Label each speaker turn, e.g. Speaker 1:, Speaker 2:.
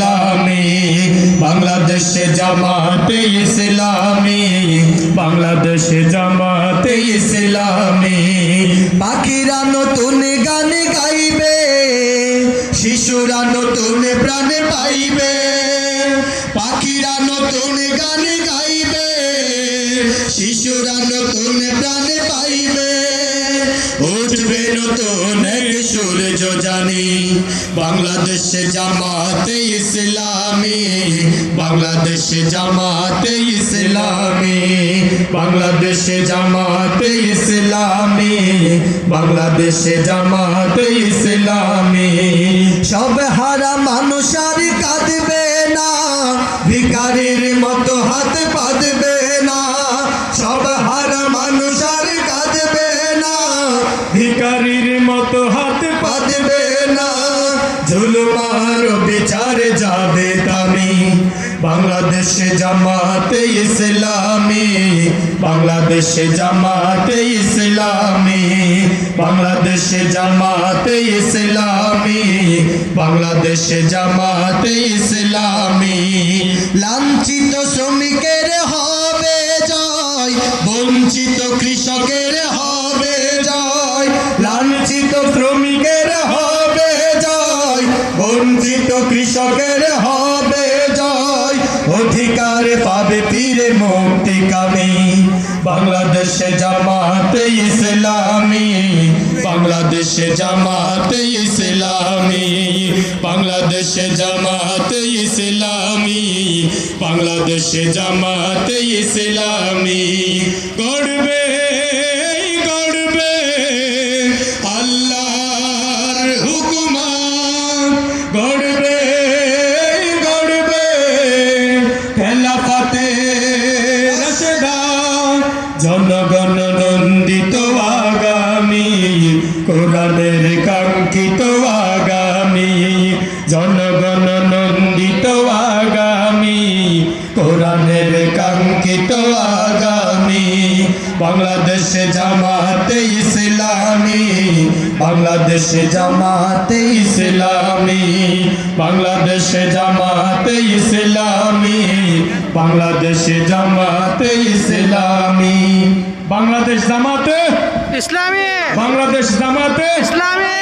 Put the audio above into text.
Speaker 1: ইসলামী, বাংলাদেশ জামাতে ইসলামী, বাংলাদেশ জামাতে ইসলামী। পাখিরা নতুন গান গাইবে, শিশুরা নতুন প্রাণ পাইবে। পাখিরা নতুন গান গাইবে, শিশুরা নতুন প্রাণ পাইবে। উঠবে নতুন এক সূর্য জানি, বাংলাদেশ জামাতে ইসলামী, বাংলাদেশ জামাতে ইসলামী, বাংলাদেশ জামাতে ইসলামী, বাংলাদেশ জামাতে ইসলামী। সব হারা মানুষ আর কাঁদবে না, ভিখারির মতো হাত পাতবে না। সব হারা মানুষ আর কাঁদবে না, ভিখারির মতো হাত পাতবে না। জুলুমার বিচারে যাবে তামি, বাংলাদেশ জামাতে ইসলামী, বাংলাদেশ জামাতে ইসলামী, বাংলাদেশ জামাতে ইসলামী, বাংলাদেশ জামাতে ইসলামী। লাঞ্ছিত শ্রমিকের হবে জয়, বঞ্চিত কৃষকের হবে জয়। লাঞ্ছিত শ্রমিকের হবে জয়, বঞ্চিত কৃষকের হবে জয়। অধিকার পাবে ফিরে মুক্তিকামী, বাংলাদেশ জামাতে ইসলামী, বাংলাদেশ জামাতে ইসলামী, বাংলাদেশ জামাতে ইসলামী, বাংলাদেশ জামাতে ইসলামী। গড়বে গড়বে আল্লাহর হুকুমত, গড়বে গড়বে খেলাফতে রাশেদা। জনগণ নন্দিত আগামী, কোরআনের কাঙ্ক্ষিত আগামী। জনগণ নন্দিত আগামী, কোরআনের কাঙ্ক্ষিত আগামী। বাংলাদেশ জামাতে ইসলামী, বাংলাদেশ জামাতে ইসলামী, বাংলাদেশ জামাতে ইসলামী, বাংলাদেশ জামাতে ইসলামী। বাংলাদেশ জামাতে
Speaker 2: ইসলামী,
Speaker 1: বাংলাদেশ জামাতে
Speaker 2: ইসলামী।